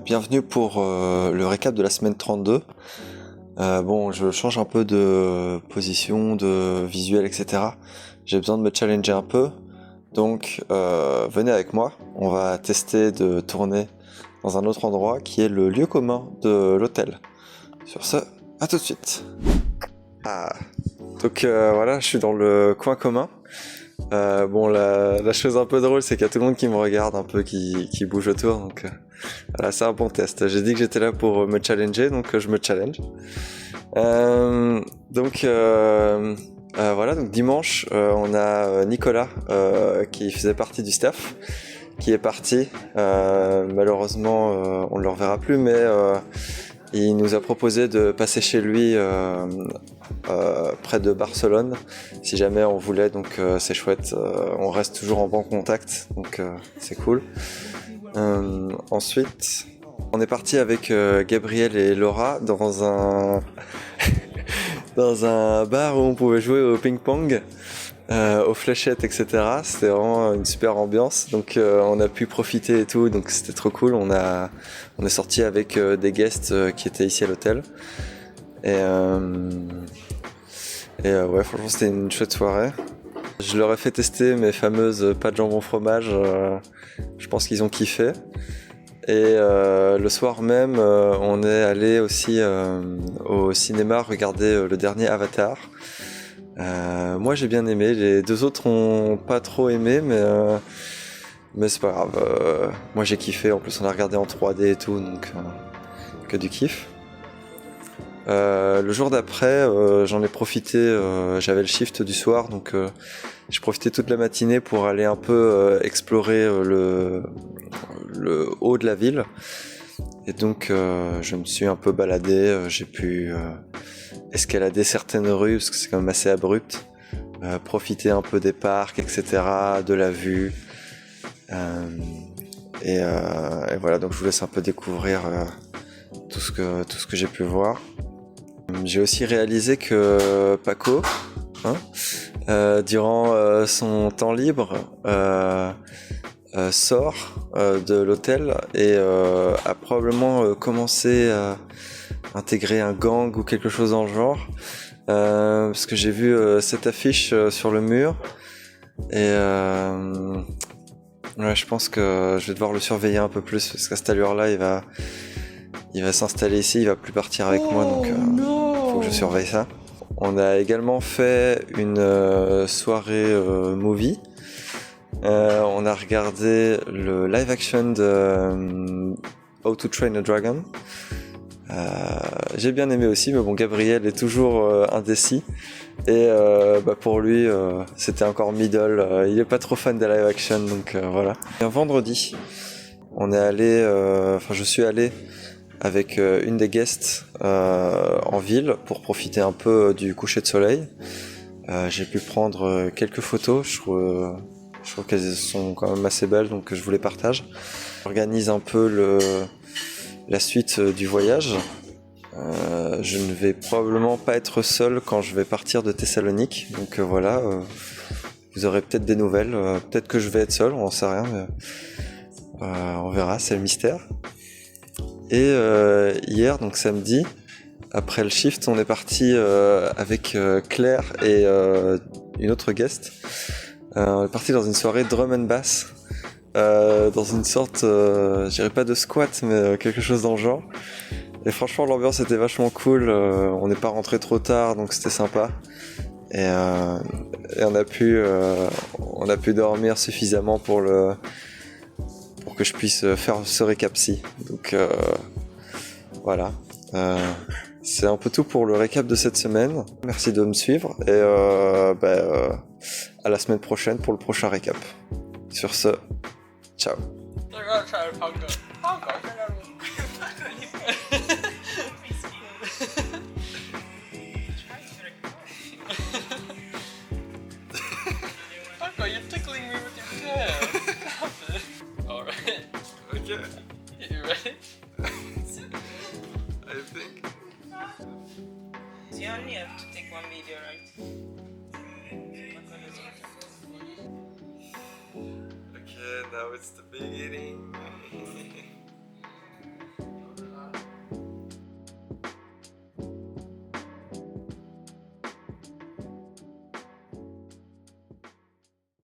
Bienvenue pour le récap de la semaine 32. Bon, je change un peu de position, de visuel, etc. J'ai besoin de me challenger un peu. Donc, venez avec moi. On va tester de tourner dans un autre endroit qui est le lieu commun de l'hôtel. Sur ce, à tout de suite. Donc voilà, je suis dans le coin commun. Bon, la chose un peu drôle, c'est qu'il y a tout le monde qui me regarde un peu, qui bouge autour. Donc voilà, c'est un bon test. J'ai dit que j'étais là pour me challenger, donc je me challenge. Voilà, donc dimanche, on a Nicolas qui faisait partie du staff, qui est parti. Malheureusement, on ne le reverra plus, mais il nous a proposé de passer chez lui près de Barcelone, si jamais on voulait, donc c'est chouette. On reste toujours en bon contact, donc c'est cool. Ensuite, on est parti avec Gabriel et Laura dans un dans un bar où on pouvait jouer au ping-pong, aux fléchettes, etc. C'était vraiment une super ambiance, donc on a pu profiter et tout, donc c'était trop cool. On est sorti avec des guests qui étaient ici à l'hôtel, et ouais, franchement c'était une chouette soirée. Je leur ai fait tester mes fameuses pâtes jambon fromage, je pense qu'ils ont kiffé. Et le soir même, on est allé aussi au cinéma regarder le dernier Avatar. Moi j'ai bien aimé, les deux autres ont pas trop aimé, mais c'est pas grave. Moi j'ai kiffé, en plus on a regardé en 3D et tout, donc que du kiff. Le jour d'après, j'en ai profité, j'avais le shift du soir, donc j'ai profité toute la matinée pour aller un peu explorer le haut de la ville. Et donc je me suis un peu baladé, j'ai pu escalader certaines rues, parce que c'est quand même assez abrupt, profiter un peu des parcs, etc., de la vue. Et voilà, donc je vous laisse un peu découvrir tout ce que j'ai pu voir. J'ai aussi réalisé que Paco, durant son temps libre, sort de l'hôtel et a probablement commencé à intégrer un gang ou quelque chose dans le genre, parce que j'ai vu cette affiche sur le mur, et ouais, je pense que je vais devoir le surveiller un peu plus, parce qu'à cette allure-là il va s'installer ici, il va plus partir avec moi, donc faut que je surveille ça. On a également fait une soirée movie. On a regardé le live action de How to Train a Dragon. J'ai bien aimé aussi, mais bon, Gabriel est toujours indécis. Et pour lui, c'était encore middle. Il est pas trop fan des live action, donc voilà. Et un vendredi, on est allé, je suis allé avec une des guests en ville pour profiter un peu du coucher de soleil. J'ai pu prendre quelques photos, je trouve qu'elles sont quand même assez belles, donc je vous les partage. J'organise un peu la suite du voyage. Je ne vais probablement pas être seul quand je vais partir de Thessalonique, donc voilà, vous aurez peut-être des nouvelles, peut-être que je vais être seul, on n'en sait rien, mais on verra, c'est le mystère. Et hier, donc samedi, après le shift, on est parti avec Claire et une autre guest. On est parti dans une soirée drum and bass, dans une sorte, je dirais pas de squat, mais quelque chose dans le genre. Et franchement, l'ambiance était vachement cool. On n'est pas rentré trop tard, donc c'était sympa. Et on a pu dormir suffisamment pour que je puisse faire ce récap-ci. Donc voilà. C'est un peu tout pour le récap de cette semaine. Merci de me suivre et à la semaine prochaine pour le prochain récap. Sur ce, ciao. Marco, you're tickling me with your tail. Stop it. Alright. Okay. You ready? I think. You only have to take one video, right? Okay, now it's the beginning.